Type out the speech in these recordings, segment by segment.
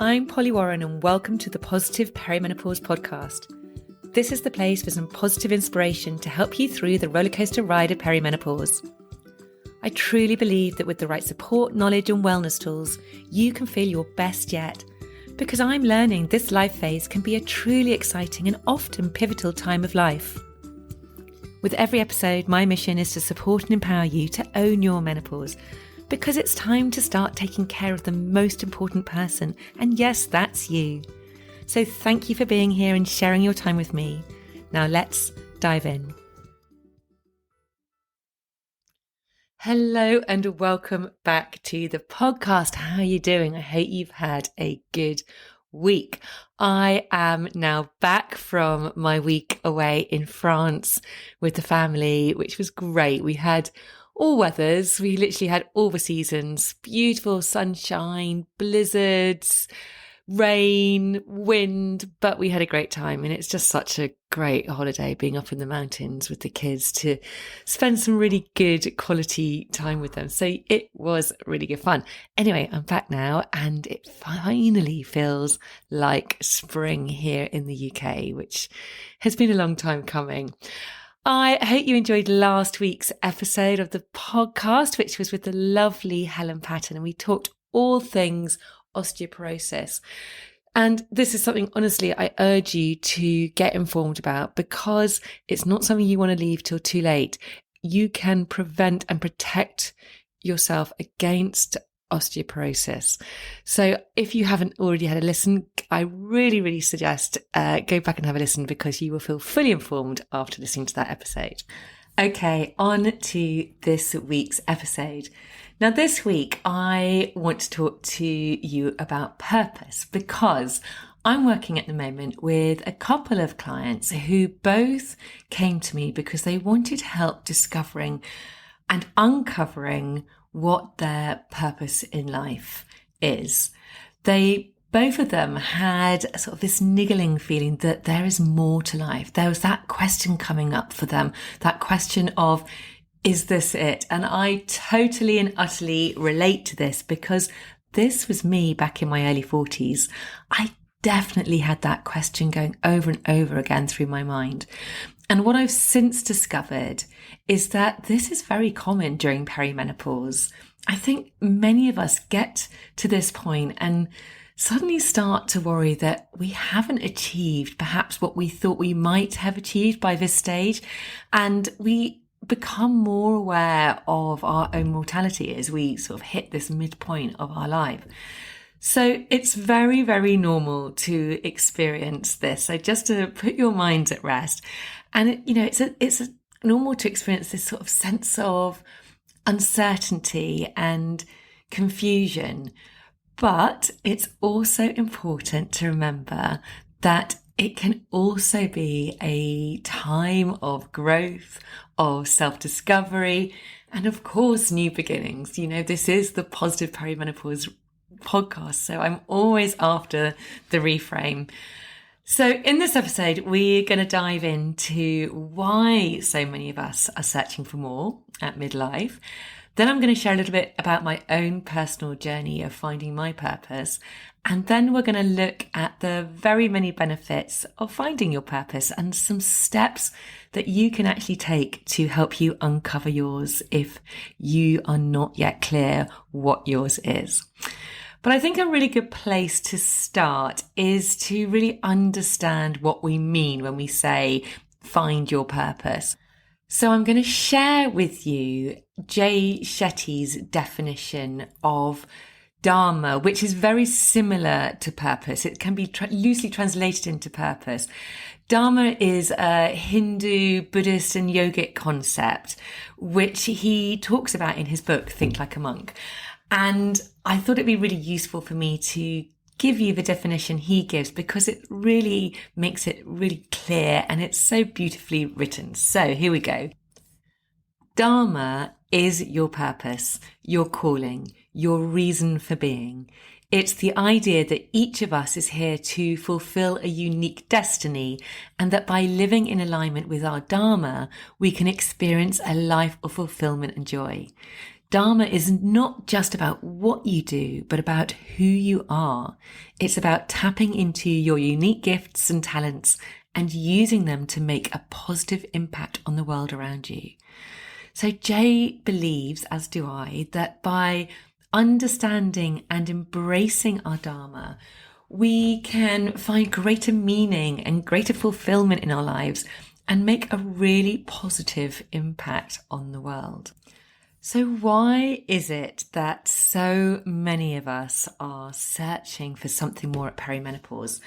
I'm Polly Warren and welcome to the Positive Perimenopause podcast. This is the place for some positive inspiration to help you through the rollercoaster ride of perimenopause. I truly believe that with the right support, knowledge and wellness tools, you can feel your best yet, because I'm learning this life phase can be a truly exciting and often pivotal time of life. With every episode, my mission is to support and empower you to own your menopause, because it's time to start taking care of the most important person, and yes, that's you. So thank you for being here and sharing your time with me. Now let's dive in. Hello and welcome back to the podcast. How are you doing? I hope you've had a good week. I am now back from my week away in France with the family, which was great. We had all weathers. We literally had all the seasons, beautiful sunshine, blizzards, rain, wind, but we had a great time. And it's just such a great holiday being up in the mountains with the kids to spend some really good quality time with them. So it was really good fun. Anyway, I'm back now and it finally feels like spring here in the UK, which has been a long time coming. I hope you enjoyed last week's episode of the podcast, which was with the lovely Helen Patton, and we talked all things osteoporosis. And this is something, honestly, I urge you to get informed about, because it's not something you want to leave till too late. You can prevent and protect yourself against osteoporosis. So if you haven't already had a listen, I really suggest go back and have a listen, because you will feel fully informed after listening to that episode. Okay, on to this week's episode. Now, this week, I want to talk to you about purpose, because I'm working at the moment with a couple of clients who both came to me because they wanted help discovering and uncovering what their purpose in life is. Both of them had sort of this niggling feeling that there is more to life. There was that question coming up for them, that question of, is this it? And I totally and utterly relate to this, because this was me back in my early 40s. I definitely had that question going over and over again through my mind. And what I've since discovered is that this is very common during perimenopause. I think many of us get to this point and suddenly start to worry that we haven't achieved perhaps what we thought we might have achieved by this stage. And we become more aware of our own mortality as we sort of hit this midpoint of our life. So it's very, very normal to experience this. So just to put your minds at rest. And it's normal to experience this sort of sense of uncertainty and confusion. But it's also important to remember that it can also be a time of growth, of self-discovery, and of course, new beginnings. You know, this is the Positive Perimenopause podcast, so I'm always after the reframe. So in this episode, we're going to dive into why so many of us are searching for more at midlife. Then I'm going to share a little bit about my own personal journey of finding my purpose. And then we're going to look at the very many benefits of finding your purpose and some steps that you can actually take to help you uncover yours if you are not yet clear what yours is. But I think a really good place to start is to really understand what we mean when we say find your purpose. So I'm going to share with you Jay Shetty's definition of Dharma, which is very similar to purpose. It can be loosely translated into purpose. Dharma is a Hindu, Buddhist and yogic concept, which he talks about in his book, Think Like a Monk. And I thought it'd be really useful for me to give you the definition he gives, because it really makes it really clear and it's so beautifully written. So here we go. Dharma is your purpose, your calling, your reason for being. It's the idea that each of us is here to fulfill a unique destiny, and that by living in alignment with our Dharma, we can experience a life of fulfillment and joy. Dharma is not just about what you do, but about who you are. It's about tapping into your unique gifts and talents and using them to make a positive impact on the world around you. So Jay believes, as do I, that by understanding and embracing our Dharma, we can find greater meaning and greater fulfillment in our lives and make a really positive impact on the world. So why is it that so many of us are searching for something more at perimenopause?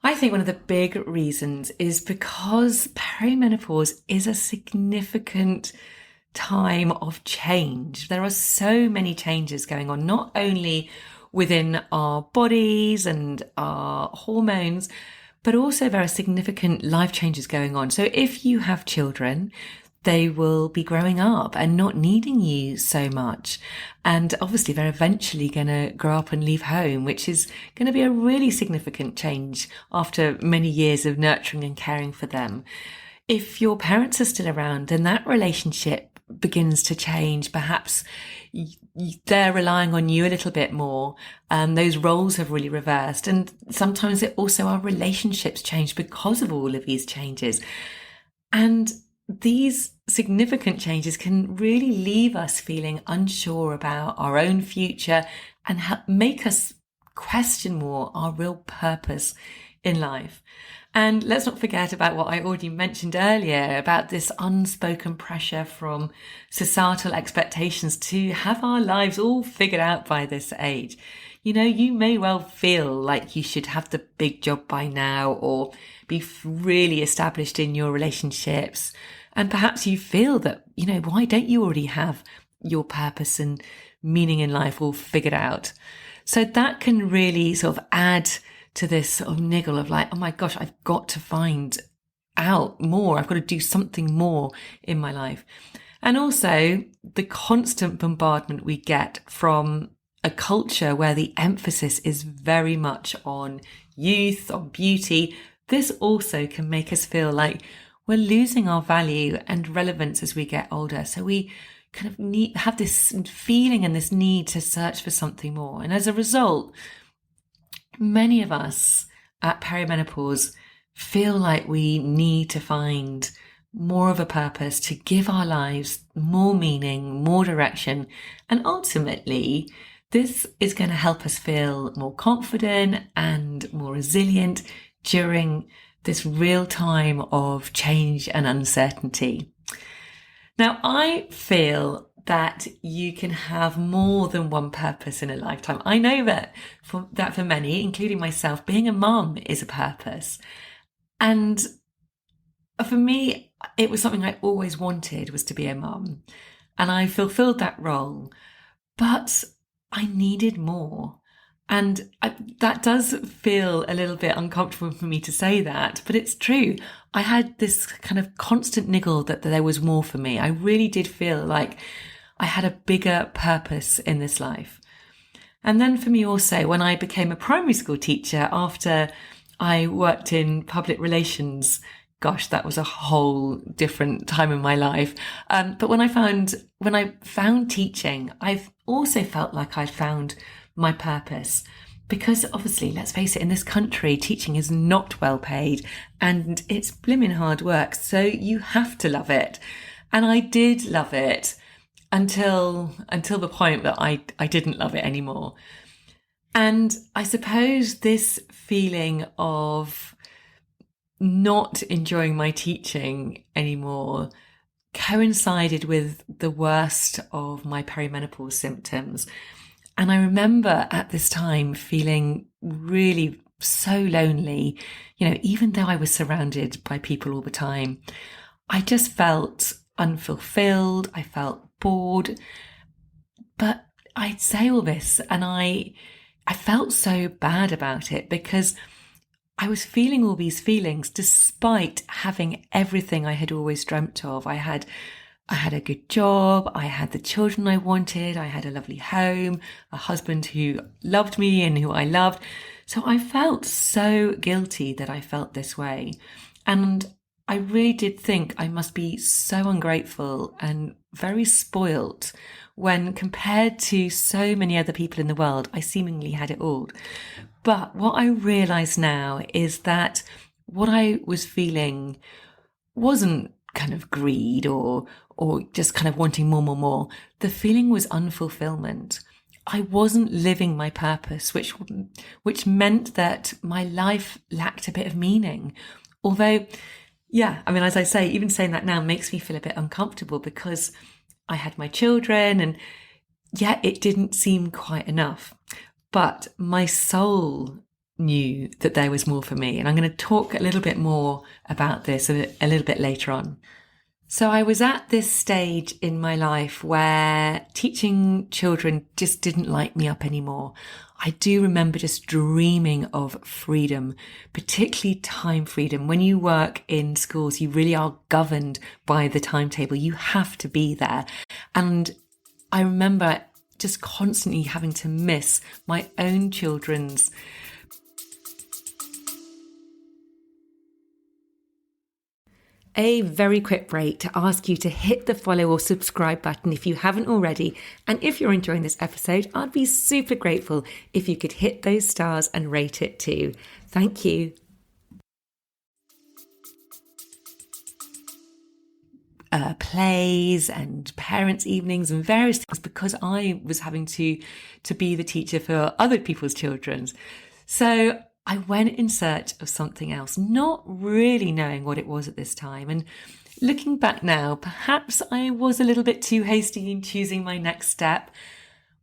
I think one of the big reasons is because perimenopause is a significant time of change. There are so many changes going on, not only within our bodies and our hormones, but also there are significant life changes going on. So if you have children, they will be growing up and not needing you so much. And obviously they're eventually going to grow up and leave home, which is going to be a really significant change after many years of nurturing and caring for them. If your parents are still around, then that relationship begins to change. Perhaps they're relying on you a little bit more. Those roles have really reversed. And sometimes our relationships change because of all of these changes. And these significant changes can really leave us feeling unsure about our own future and make us question more our real purpose in life. And let's not forget about what I already mentioned earlier about this unspoken pressure from societal expectations to have our lives all figured out by this age. You know, you may well feel like you should have the big job by now or be really established in your relationships. And perhaps you feel that, you know, why don't you already have your purpose and meaning in life all figured out? So that can really sort of add to this sort of niggle of like, oh my gosh, I've got to find out more. I've got to do something more in my life. And also the constant bombardment we get from a culture where the emphasis is very much on youth, on beauty. This also can make us feel like we're losing our value and relevance as we get older. So we kind of have this feeling and this need to search for something more. And as a result, many of us at perimenopause feel like we need to find more of a purpose to give our lives more meaning, more direction. And ultimately, this is going to help us feel more confident and more resilient during this real time of change and uncertainty. Now, I feel that you can have more than one purpose in a lifetime. I know that for many, including myself, being a mum is a purpose. And for me, it was something I always wanted, was to be a mum. And I fulfilled that role, but I needed more. And that does feel a little bit uncomfortable for me to say that, but it's true. I had this kind of constant niggle that there was more for me. I really did feel like I had a bigger purpose in this life. And then for me also, when I became a primary school teacher after I worked in public relations, gosh, that was a whole different time in my life. But when I found teaching, I've also felt like I'd found my purpose, because obviously, let's face it, in this country, teaching is not well paid and it's blimmin' hard work. So you have to love it. And I did love it until the point that I didn't love it anymore. And I suppose this feeling of not enjoying my teaching anymore coincided with the worst of my perimenopause symptoms. And I remember at this time feeling really so lonely, you know, even though I was surrounded by people all the time. I just felt unfulfilled. I felt bored. But I'd say all this and I felt so bad about it because I was feeling all these feelings despite having everything I had always dreamt of. I had a good job, I had the children I wanted, I had a lovely home, a husband who loved me and who I loved. So I felt so guilty that I felt this way. And I really did think I must be so ungrateful and very spoilt when compared to so many other people in the world, I seemingly had it all. But what I realize now is that what I was feeling wasn't kind of greed or just kind of wanting more. The feeling was unfulfillment. I wasn't living my purpose, which meant that my life lacked a bit of meaning. Although, yeah, I mean, as I say, even saying that now makes me feel a bit uncomfortable because I had my children and yeah, it didn't seem quite enough. But my soul knew that there was more for me. And I'm going to talk a little bit more about this a little bit later on. So I was at this stage in my life where teaching children just didn't light me up anymore. I do remember just dreaming of freedom, particularly time freedom. When you work in schools, you really are governed by the timetable. You have to be there. And I remember just constantly having to miss my own children's a very quick break to ask you to hit the follow or subscribe button if you haven't already. And if you're enjoying this episode, I'd be super grateful if you could hit those stars and rate it too. Thank you. Plays and parents' evenings and various things because I was having to be the teacher for other people's children. So I went in search of something else, not really knowing what it was at this time. And looking back now, perhaps I was a little bit too hasty in choosing my next step.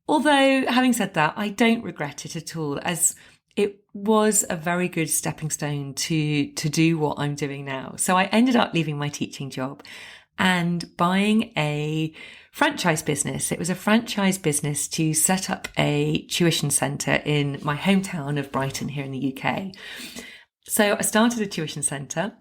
Although, having said that, I don't regret it at all, as it was a very good stepping stone to do what I'm doing now. So I ended up leaving my teaching job and buying a franchise business. It was a franchise business to set up a tuition centre in my hometown of Brighton here in the UK. So I started a tuition centre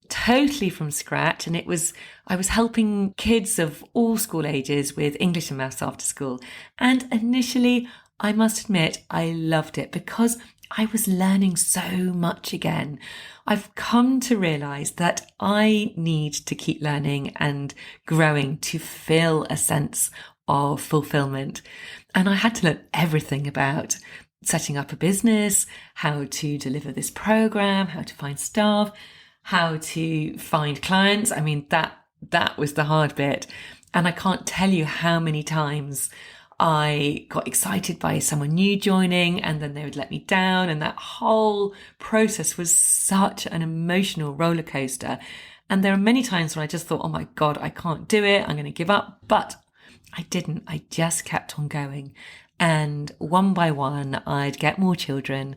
totally from scratch, and I was helping kids of all school ages with English and maths after school. And initially, I must admit, I loved it because I was learning so much again. I've come to realize that I need to keep learning and growing to feel a sense of fulfillment. And I had to learn everything about setting up a business, how to deliver this program, how to find staff, how to find clients. I mean, that was the hard bit. And I can't tell you how many times I got excited by someone new joining and then they would let me down. And that whole process was such an emotional roller coaster. And there are many times when I just thought, oh my God, I can't do it. I'm going to give up. But I didn't. I just kept on going. And one by one, I'd get more children.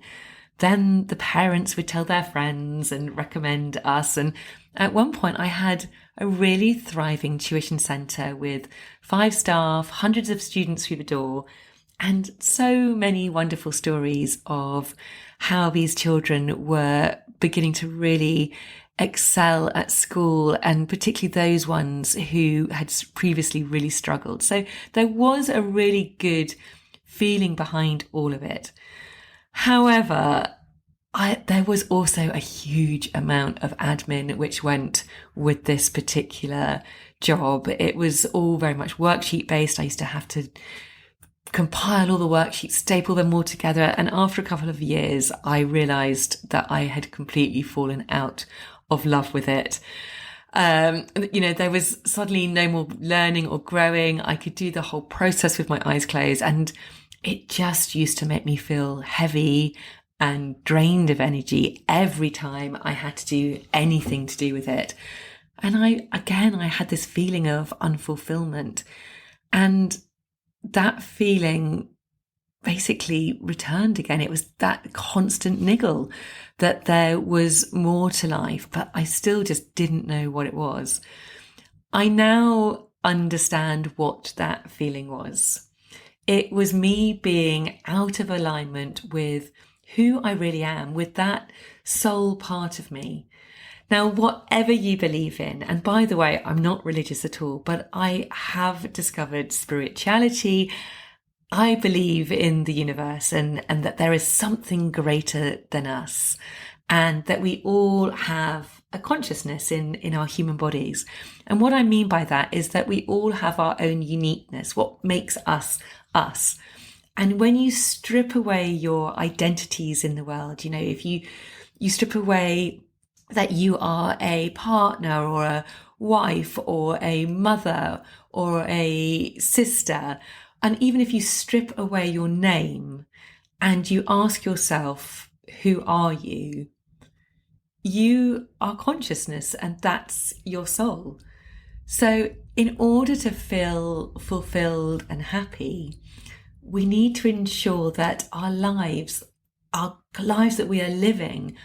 Then the parents would tell their friends and recommend us. And at one point I had a really thriving tuition centre with 5 staff, hundreds of students through the door, and so many wonderful stories of how these children were beginning to really excel at school, and particularly those ones who had previously really struggled. So there was a really good feeling behind all of it. However, there was also a huge amount of admin which went with this particular job. It was all very much worksheet based. I used to have to compile all the worksheets, staple them all together. And after a couple of years, I realized that I had completely fallen out of love with it. There was suddenly no more learning or growing. I could do the whole process with my eyes closed, and it just used to make me feel heavy and drained of energy every time I had to do anything to do with it. And I had this feeling of unfulfillment, and that feeling basically returned again. It was that constant niggle that there was more to life, but I still just didn't know what it was. I now understand what that feeling was. It was me being out of alignment with who I really am, with that soul part of me. Now, whatever you believe in, and by the way, I'm not religious at all, but I have discovered spirituality. I believe in the universe and that there is something greater than us, and that we all have a consciousness in our human bodies. And what I mean by that is that we all have our own uniqueness, what makes us us. And when you strip away your identities in the world, if you strip away that you are a partner or a wife or a mother or a sister, and even if you strip away your name and you ask yourself, who are you? You are consciousness, and that's your soul. So in order to feel fulfilled and happy, we need to ensure that our lives that we are living,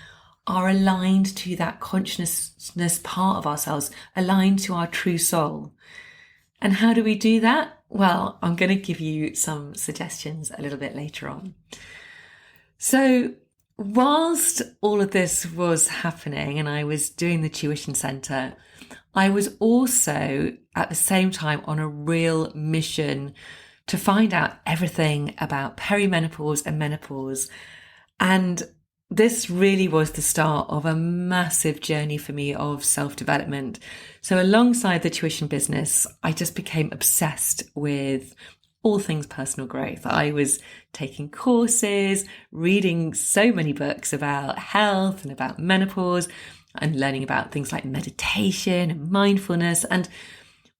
are aligned to that consciousness part of ourselves, aligned to our true soul. And how do we do that? Well, I'm going to give you some suggestions a little bit later on. So whilst all of this was happening and I was doing the tuition centre, I was also at the same time on a real mission to find out everything about perimenopause and menopause. And this really was the start of a massive journey for me of self-development. So alongside the tuition business, I just became obsessed with all things personal growth. I was taking courses, reading so many books about health and about menopause, and learning about things like meditation and mindfulness. And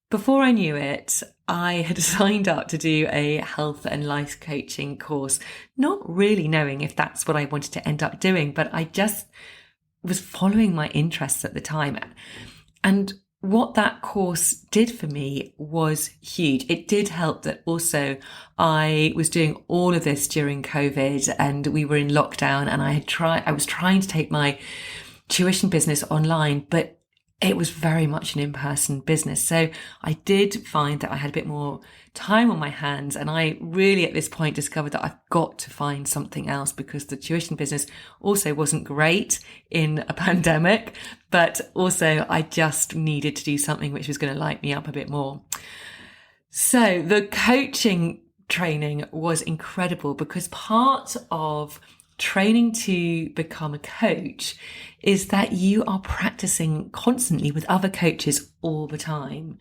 before I knew it, I had signed up to do a health and life coaching course, not really knowing if that's what I wanted to end up doing, but I just was following my interests at the time. And what that course did for me was huge. It did help that also I was doing all of this during COVID and we were in lockdown, and I was trying to take my tuition business online, but it was very much an in-person business. So I did find that I had a bit more time on my hands. And I really at this point discovered that I've got to find something else, because the tuition business also wasn't great in a pandemic, but also I just needed to do something which was going to light me up a bit more. So the coaching training was incredible, because part of training to become a coach is that you are practicing constantly with other coaches all the time.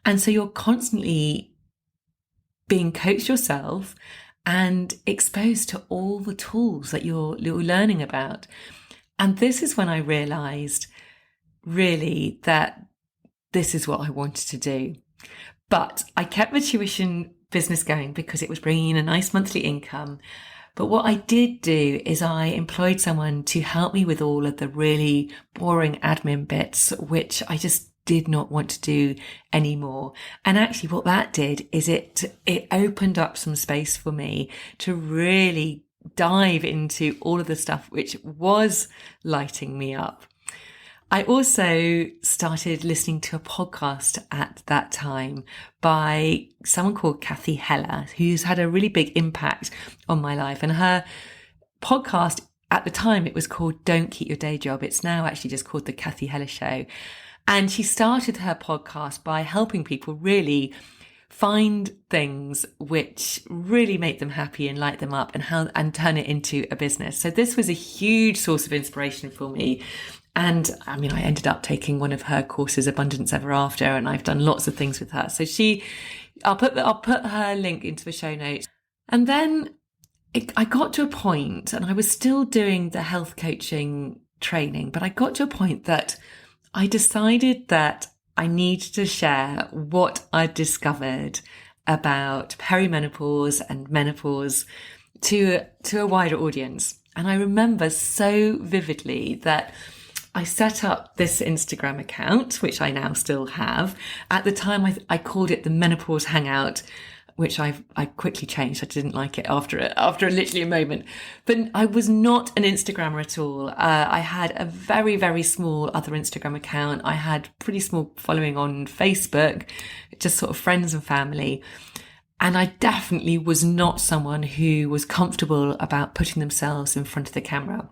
And so you're constantly being coached yourself and exposed to all the tools that you're learning about. And this is when I realized really that this is what I wanted to do. But I kept the tuition business going because it was bringing in a nice monthly income. But what I did do is I employed someone to help me with all of the really boring admin bits, which I just did not want to do anymore. And actually what that did is it opened up some space for me to really dive into all of the stuff which was lighting me up. I also started listening to a podcast at that time by someone called Kathy Heller, who's had a really big impact on my life. And her podcast at the time, it was called Don't Keep Your Day Job. It's now actually just called The Kathy Heller Show. And she started her podcast by helping people really find things which really make them happy and light them up, and turn it into a business. So this was a huge source of inspiration for me. And I mean, I ended up taking one of her courses, Abundance Ever After, and I've done lots of things with her. So I'll put her link into the show notes. And then I got to a point, and I was still doing the health coaching training, but I got to a point that I decided that I needed to share what I discovered about perimenopause and menopause to a wider audience. And I remember so vividly that I set up this Instagram account, which I now still have. At the time, I called it the Menopause Hangout, which I quickly changed. I didn't like it after literally a moment. But I was not an Instagrammer at all. I had a very, very small other Instagram account. I had pretty small following on Facebook, just sort of friends and family. And I definitely was not someone who was comfortable about putting themselves in front of the camera.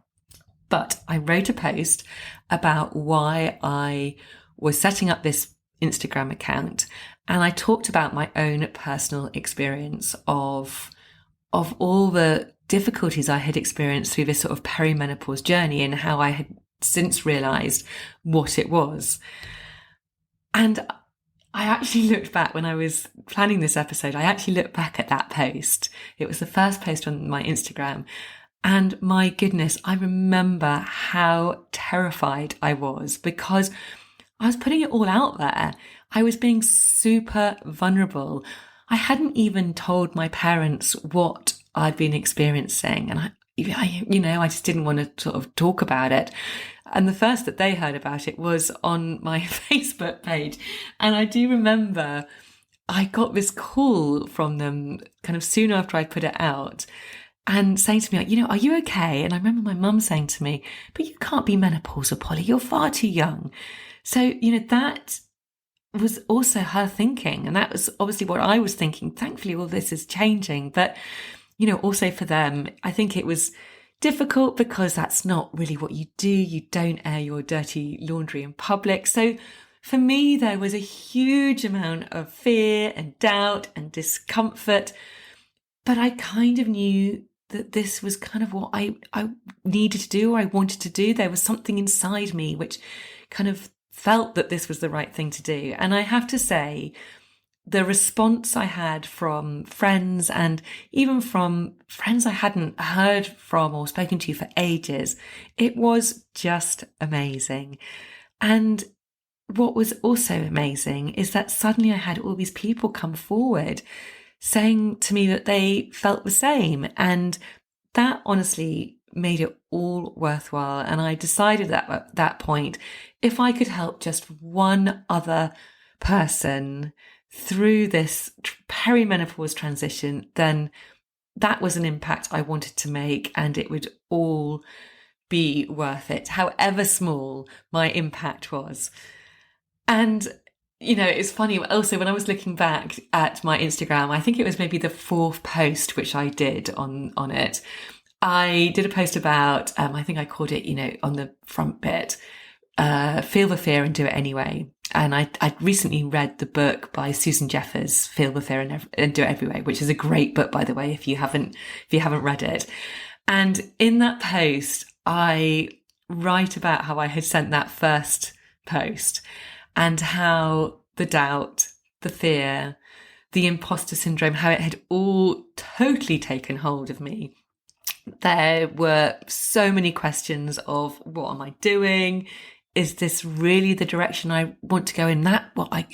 But I wrote a post about why I was setting up this Instagram account. And I talked about my own personal experience of all the difficulties I had experienced through this sort of perimenopause journey, and how I had since realised what it was. And I actually looked back when I was planning this episode. I actually looked back at that post. It was the first post on my Instagram. And my goodness, I remember how terrified I was because I was putting it all out there. I was being super vulnerable. I hadn't even told my parents what I'd been experiencing. And I just didn't want to sort of talk about it. And the first that they heard about it was on my Facebook page. And I do remember I got this call from them kind of soon after I put it out and saying to me, like, are you okay? And I remember my mum saying to me, but you can't be menopausal, Polly. You're far too young. So, that was also her thinking. And that was obviously what I was thinking. Thankfully, all this is changing. But, also for them, I think it was difficult because that's not really what you do. You don't air your dirty laundry in public. So for me, there was a huge amount of fear and doubt and discomfort. But I kind of knew that this was kind of what I needed to do, or I wanted to do. There was something inside me which kind of felt that this was the right thing to do. And I have to say, the response I had from friends and even from friends I hadn't heard from or spoken to for ages, it was just amazing. And what was also amazing is that suddenly I had all these people come forward saying to me that they felt the same. And that honestly made it all worthwhile. And I decided that at that point, if I could help just one other person through this perimenopause transition, then that was an impact I wanted to make, and it would all be worth it, however small my impact was. And it's funny also when I was looking back at my Instagram, I think it was maybe the fourth post which I did on it. I did a post about, I think I called it, on the front bit, feel the fear and do it anyway. And I recently read the book by Susan Jeffers, Feel the Fear and Do It Anyway, which is a great book, by the way, if you haven't read it. And in that post, I write about how I had sent that first post and how the doubt, the fear, the imposter syndrome, how it had all totally taken hold of me. There were so many questions of, what am I doing? Is this really the direction I want to go in? That what I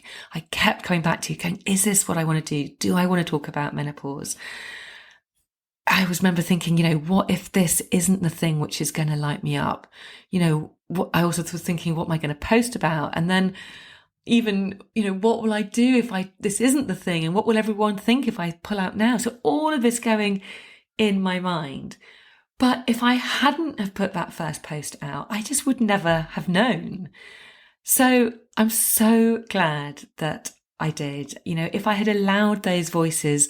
kept coming back to, going, is this what I want to do? Do I want to talk about menopause? I always remember thinking, what if this isn't the thing which is going to light me up? What I also was thinking, what am I going to post about? And then even, what will I do if this isn't the thing? And what will everyone think if I pull out now? So all of this going in my mind. But if I hadn't have put that first post out, I just would never have known. So I'm so glad that I did. If I had allowed those voices,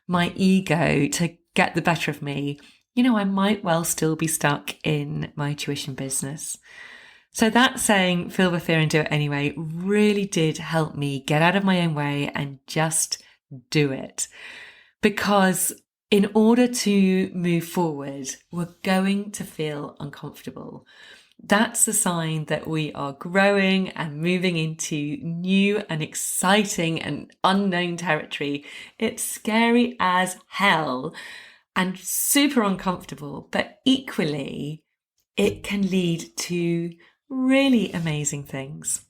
my ego, to get the better of me, I might well still be stuck in my tuition business. So that saying, feel the fear and do it anyway, really did help me get out of my own way and just do it. Because in order to move forward, we're going to feel uncomfortable. That's a sign that we are growing and moving into new and exciting and unknown territory. It's scary as hell and super uncomfortable, but equally, it can lead to really amazing things.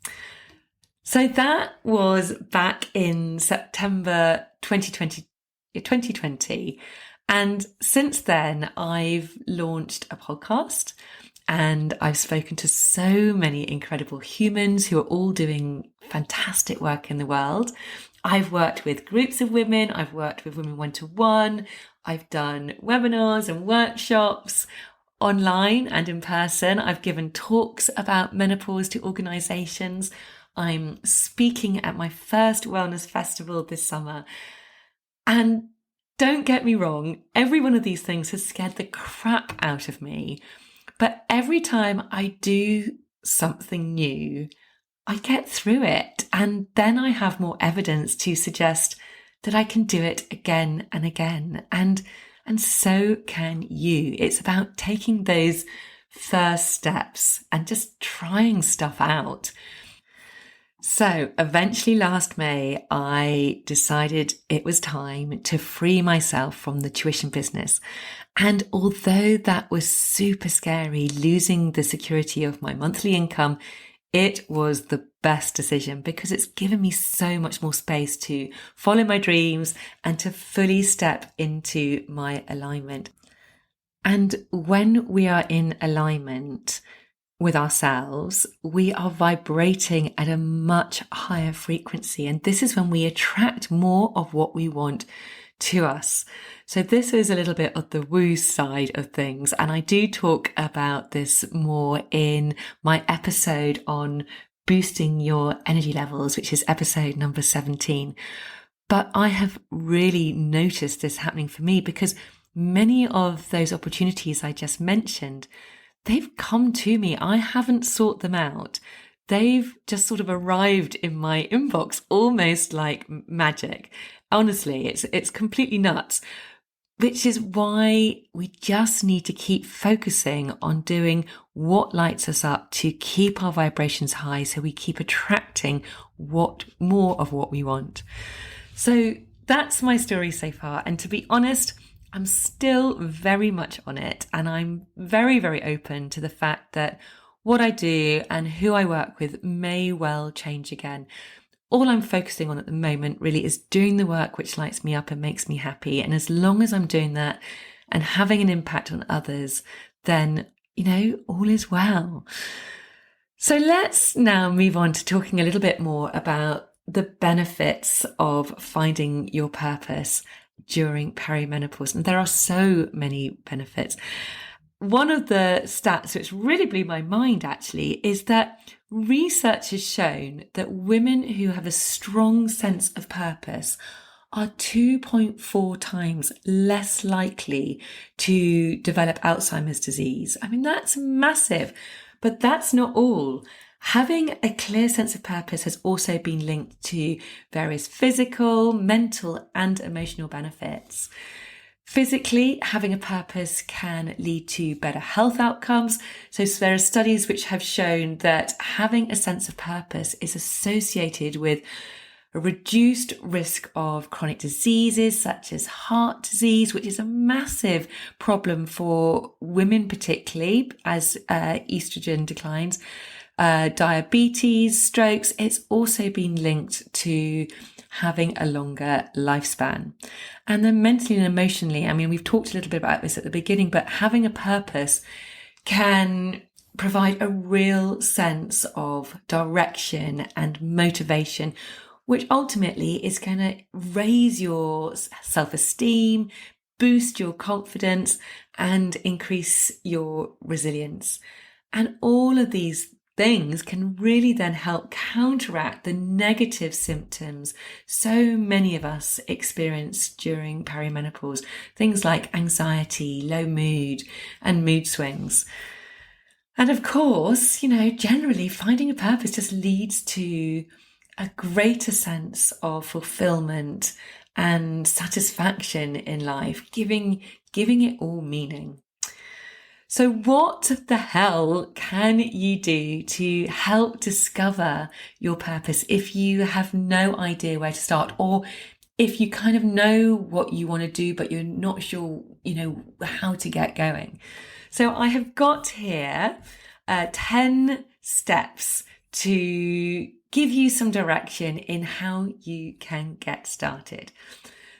So that was back in September 2020. And since then, I've launched a podcast and I've spoken to so many incredible humans who are all doing fantastic work in the world. I've worked with groups of women. I've worked with women one-to-one. I've done webinars and workshops online and in person. I've given talks about menopause to organizations. I'm speaking at my first wellness festival this summer. And don't get me wrong, every one of these things has scared the crap out of me. But every time I do something new, I get through it. And then I have more evidence to suggest that I can do it again and again. And so can you. It's about taking those first steps and just trying stuff out. So eventually last May, I decided it was time to free myself from the tuition business. And although that was super scary, losing the security of my monthly income, it was the best decision because it's given me so much more space to follow my dreams and to fully step into my alignment. And when we are in alignment with ourselves, we are vibrating at a much higher frequency. And this is when we attract more of what we want to us. So this is a little bit of the woo side of things. And I do talk about this more in my episode on boosting your energy levels, which is episode number 17. But I have really noticed this happening for me because many of those opportunities I just mentioned, they've come to me. I haven't sought them out. They've just sort of arrived in my inbox, almost like magic. Honestly, it's completely nuts, which is why we just need to keep focusing on doing what lights us up to keep our vibrations high so we keep attracting more of what we want. So that's my story so far. And to be honest, I'm still very much on it, and I'm very, very open to the fact that what I do and who I work with may well change again. All I'm focusing on at the moment really is doing the work which lights me up and makes me happy. And as long as I'm doing that and having an impact on others, then, all is well. So let's now move on to talking a little bit more about the benefits of finding your purpose during perimenopause. And there are so many benefits. One of the stats which really blew my mind actually is that research has shown that women who have a strong sense of purpose are 2.4 times less likely to develop Alzheimer's disease. I mean, that's massive, but that's not all. Having a clear sense of purpose has also been linked to various physical, mental, and emotional benefits. Physically, having a purpose can lead to better health outcomes. So there are studies which have shown that having a sense of purpose is associated with a reduced risk of chronic diseases such as heart disease, which is a massive problem for women, particularly as estrogen declines. Diabetes, strokes. It's also been linked to having a longer lifespan. And then mentally and emotionally, I mean, we've talked a little bit about this at the beginning, but having a purpose can provide a real sense of direction and motivation, which ultimately is going to raise your self-esteem, boost your confidence, and increase your resilience. And all of these things can really then help counteract the negative symptoms so many of us experience during perimenopause. Things like anxiety, low mood, and mood swings. And of course, generally finding a purpose just leads to a greater sense of fulfillment and satisfaction in life, giving it all meaning. So what the hell can you do to help discover your purpose if you have no idea where to start, or if you kind of know what you want to do, but you're not sure, how to get going? So I have got here 10 steps to give you some direction in how you can get started.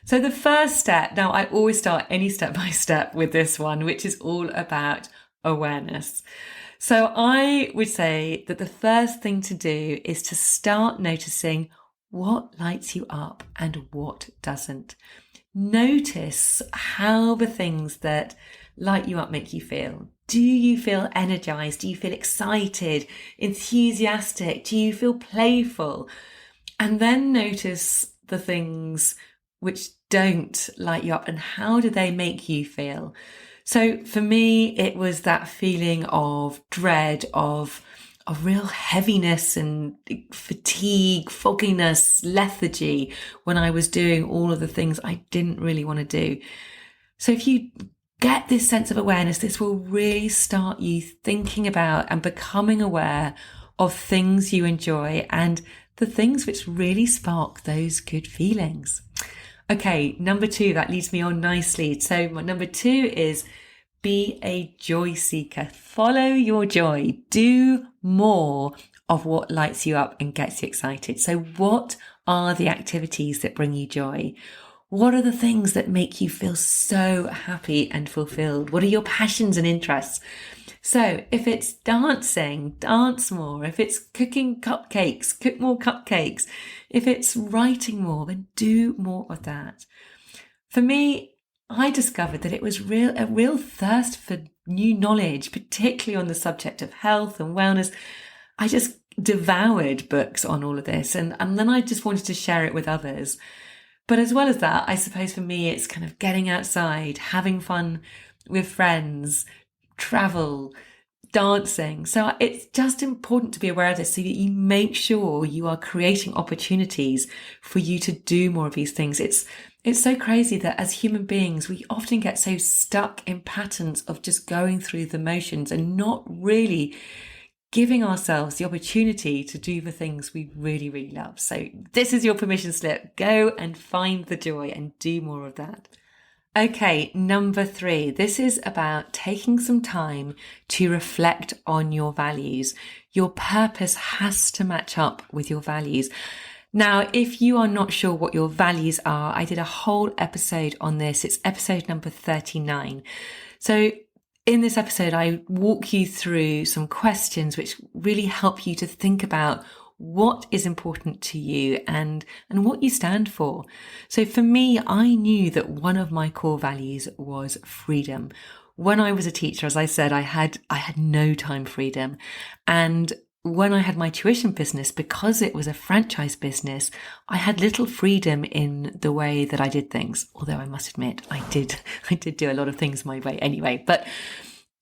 So the first step, now I always start any step by step with this one, which is all about awareness. So I would say that the first thing to do is to start noticing what lights you up and what doesn't. Notice how the things that light you up make you feel. Do you feel energized? Do you feel excited, enthusiastic? Do you feel playful? And then notice the things which don't light you up and how do they make you feel? So for me, it was that feeling of dread, of real heaviness and fatigue, fogginess, lethargy when I was doing all of the things I didn't really want to do. So if you get this sense of awareness. This will really start you thinking about and becoming aware of things you enjoy and the things which really spark those good feelings. Okay, number 2, that leads me on nicely. So my number 2 is be a joy seeker. Follow your joy. Do more of what lights you up and gets you excited. So what are the activities that bring you joy? What are the things that make you feel so happy and fulfilled? What are your passions and interests? So if it's dancing, dance more. If it's cooking cupcakes, cook more cupcakes. If it's writing more, then do more of that. For me, I discovered that it was a real thirst for new knowledge, particularly on the subject of health and wellness. I just devoured books on all of this, and then I just wanted to share it with others. But as well as that, I suppose for me, it's kind of getting outside, having fun with friends, travel, dancing. So it's just important to be aware of this so that you make sure you are creating opportunities for you to do more of these things. It's so crazy that as human beings, we often get so stuck in patterns of just going through the motions and not really giving ourselves the opportunity to do the things we really, really love. So this is your permission slip. Go and find the joy and do more of that. Okay, number 3. This is about taking some time to reflect on your values. Your purpose has to match up with your values. Now, if you are not sure what your values are, I did a whole episode on this. It's episode number 39. So in this episode, I walk you through some questions which really help you to think about what is important to you and what you stand for. So for me, I knew that one of my core values was freedom. When I was a teacher, as I said, I had no time freedom. And when I had my tuition business, because it was a franchise business, I had little freedom in the way that I did things. Although I must admit, I did do a lot of things my way anyway. But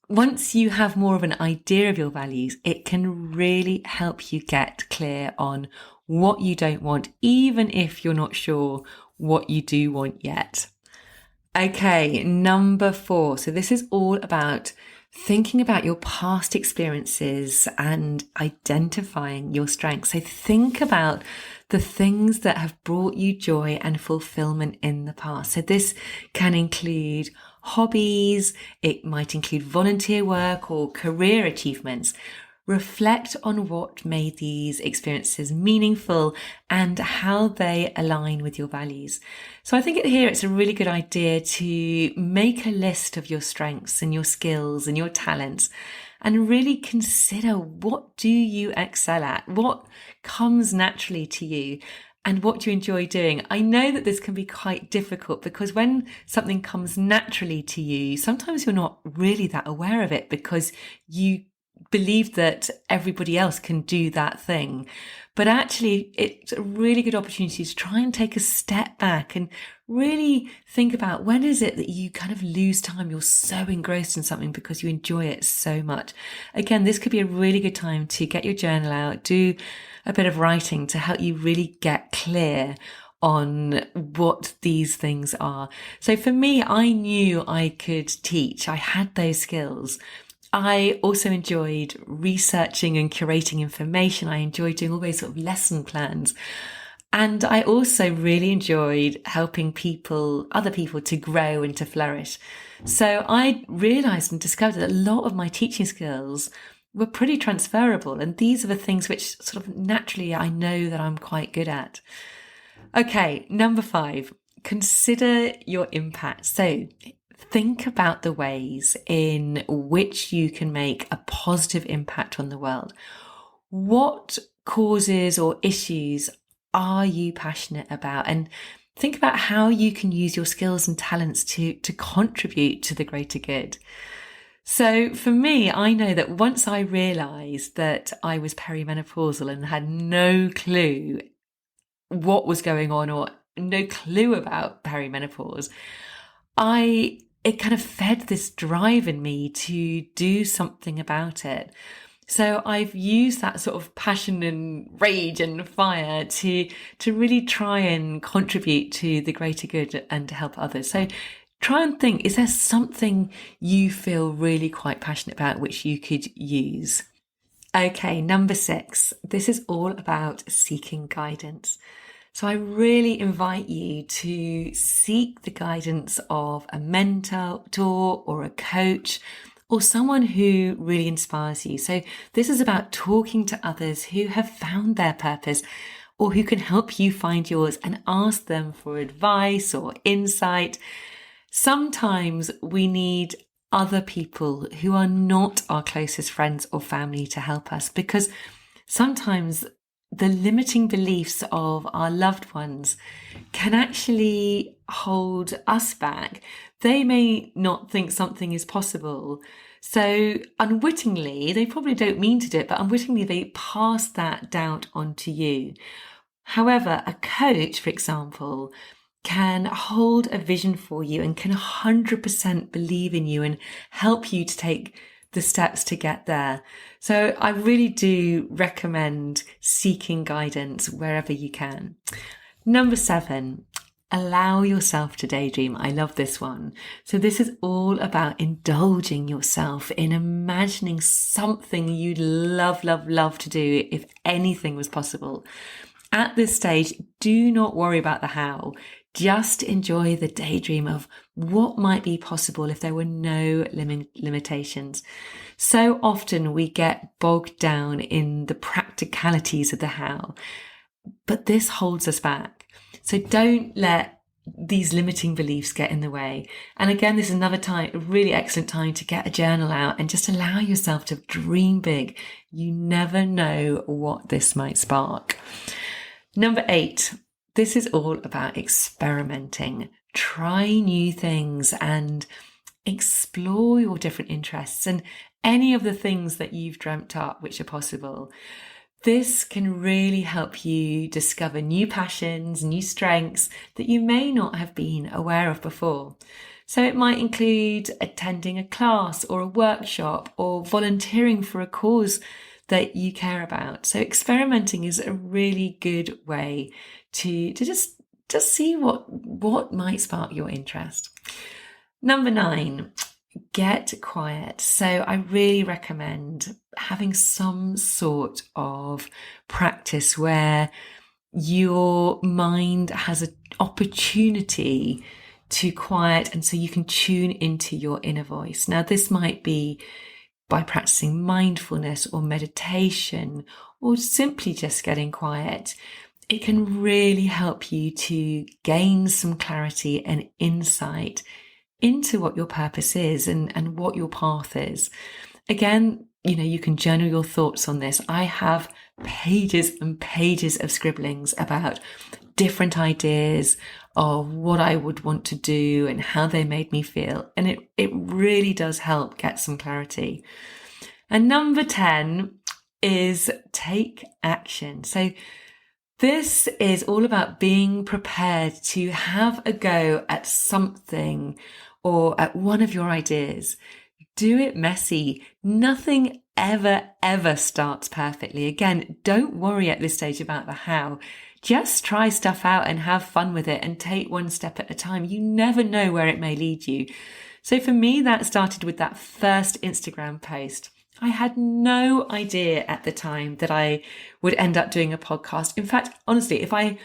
once you have more of an idea of your values, it can really help you get clear on what you don't want, even if you're not sure what you do want yet. Okay, number 4. So this is all about thinking about your past experiences and identifying your strengths. So think about the things that have brought you joy and fulfillment in the past. So this can include hobbies, it might include volunteer work or career achievements. Reflect on what made these experiences meaningful and how they align with your values. So I think here it's a really good idea to make a list of your strengths and your skills and your talents and really consider, what do you excel at? What comes naturally to you? And what do you enjoy doing? I know that this can be quite difficult because when something comes naturally to you, sometimes you're not really that aware of it because you believe that everybody else can do that thing. But actually, it's a really good opportunity to try and take a step back and really think about, when is it that you kind of lose time? You're so engrossed in something because you enjoy it so much. Again, this could be a really good time to get your journal out, do a bit of writing to help you really get clear on what these things are. So for me, I knew I could teach. I had those skills. I also enjoyed researching and curating information. I enjoyed doing all those sort of lesson plans. And I also really enjoyed helping other people to grow and to flourish. So I realized and discovered that a lot of my teaching skills were pretty transferable. And these are the things which sort of naturally I know that I'm quite good at. Okay, number 5, consider your impact. So think about the ways in which you can make a positive impact on the world. What causes or issues are you passionate about? And think about how you can use your skills and talents to contribute to the greater good. So for me, I know that once I realized that I was perimenopausal and had no clue what was going on or no clue about perimenopause, it kind of fed this drive in me to do something about it. So I've used that sort of passion and rage and fire to really try and contribute to the greater good and to help others. So try and think, is there something you feel really quite passionate about which you could use? Okay, number 6. This is all about seeking guidance. So I really invite you to seek the guidance of a mentor or a coach or someone who really inspires you. So this is about talking to others who have found their purpose or who can help you find yours, and ask them for advice or insight. Sometimes we need other people who are not our closest friends or family to help us, because sometimes the limiting beliefs of our loved ones can actually hold us back. They may not think something is possible. So unwittingly, they probably don't mean to do it, but unwittingly they pass that doubt on to you. However, a coach, for example, can hold a vision for you and can 100% believe in you and help you to take the steps to get there. So I really do recommend seeking guidance wherever you can. Number 7, allow yourself to daydream. I love this one. So this is all about indulging yourself in imagining something you'd love, love, love to do if anything was possible. At this stage, do not worry about the how. Just enjoy the daydream of what might be possible if there were no limitations. So often we get bogged down in the practicalities of the how, but this holds us back. So don't let these limiting beliefs get in the way. And again, this is another time, a really excellent time to get a journal out and just allow yourself to dream big. You never know what this might spark. Number 8. This is all about experimenting. Try new things and explore your different interests and any of the things that you've dreamt up which are possible. This can really help you discover new passions, new strengths that you may not have been aware of before. So it might include attending a class or a workshop or volunteering for a cause that you care about. So experimenting is a really good way to just see what might spark your interest. Number 9, get quiet. So I really recommend having some sort of practice where your mind has an opportunity to quiet, and so you can tune into your inner voice. Now, this might be by practicing mindfulness or meditation or simply just getting quiet. It can really help you to gain some clarity and insight into what your purpose is and what your path is. Again, you can journal your thoughts on this. I have pages and pages of scribblings about different ideas of what I would want to do and how they made me feel. And it really does help get some clarity. And number 10 is take action. So this is all about being prepared to have a go at something or at one of your ideas. Do it messy. Nothing ever starts perfectly. Again, don't worry at this stage about the how. Just try stuff out and have fun with it and take one step at a time. You never know where it may lead you. So for me, that started with that first Instagram post. I had no idea at the time that I would end up doing a podcast. In fact, honestly, I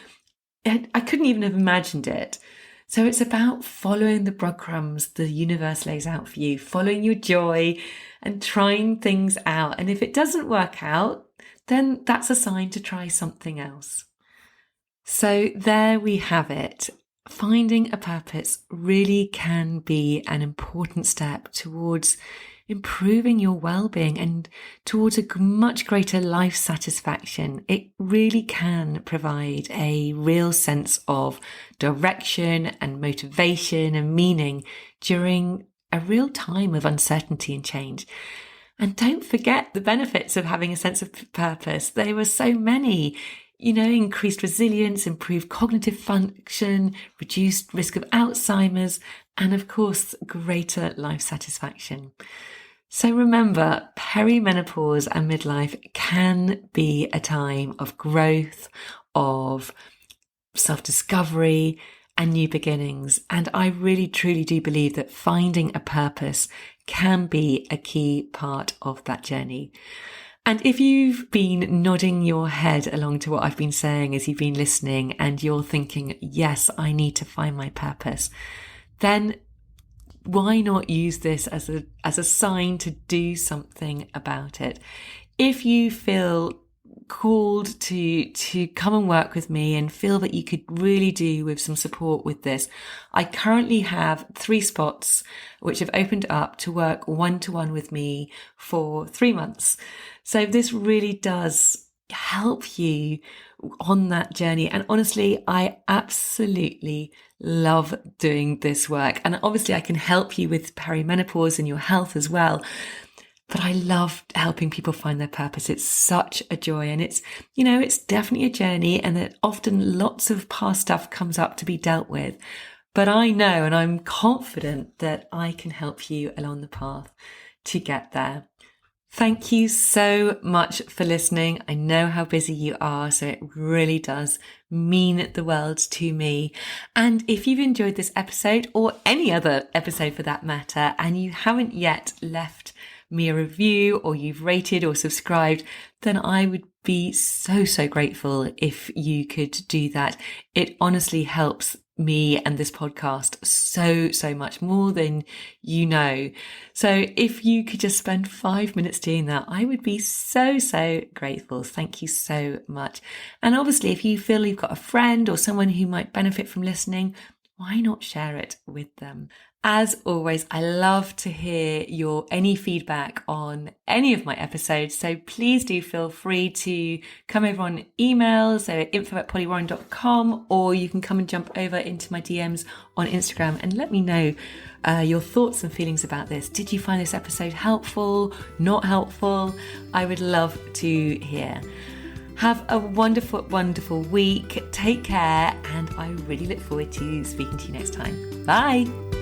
couldn't even have imagined it. So it's about following the breadcrumbs the universe lays out for you, following your joy and trying things out. And if it doesn't work out, then that's a sign to try something else. So there we have it. Finding a purpose really can be an important step towards improving your well-being and towards a much greater life satisfaction. It really can provide a real sense of direction and motivation and meaning during a real time of uncertainty and change. And don't forget the benefits of having a sense of purpose. There were so many. Increased resilience, improved cognitive function, reduced risk of Alzheimer's, and of course, greater life satisfaction. So remember, perimenopause and midlife can be a time of growth, of self-discovery, and new beginnings. And I really, truly do believe that finding a purpose can be a key part of that journey. And if you've been nodding your head along to what I've been saying as you've been listening and you're thinking, yes, I need to find my purpose, then why not use this as a sign to do something about it? If you feel called to come and work with me and feel that you could really do with some support with this, I currently have 3 spots which have opened up to work one-to-one with me for 3 months. So this really does help you on that journey. And honestly, I absolutely love doing this work. And obviously I can help you with perimenopause and your health as well. But I love helping people find their purpose. It's such a joy. And it's definitely a journey, and that often lots of past stuff comes up to be dealt with. But I know, and I'm confident that I can help you along the path to get there. Thank you so much for listening. I know how busy you are, so it really does mean the world to me. And if you've enjoyed this episode, or any other episode for that matter, and you haven't yet left me a review, or you've rated or subscribed, then I would be so, so grateful if you could do that. It honestly helps me and this podcast so, so much more than you know. So if you could just spend 5 minutes doing that, I would be so, so grateful. Thank you so much. And obviously, if you feel you've got a friend or someone who might benefit from listening, why not share it with them? As always, I love to hear any feedback on any of my episodes. So please do feel free to come over on email, so info@pollywarren.com, or you can come and jump over into my DMs on Instagram and let me know your thoughts and feelings about this. Did you find this episode helpful? Not helpful? I would love to hear. Have a wonderful, wonderful week. Take care. And I really look forward to speaking to you next time. Bye.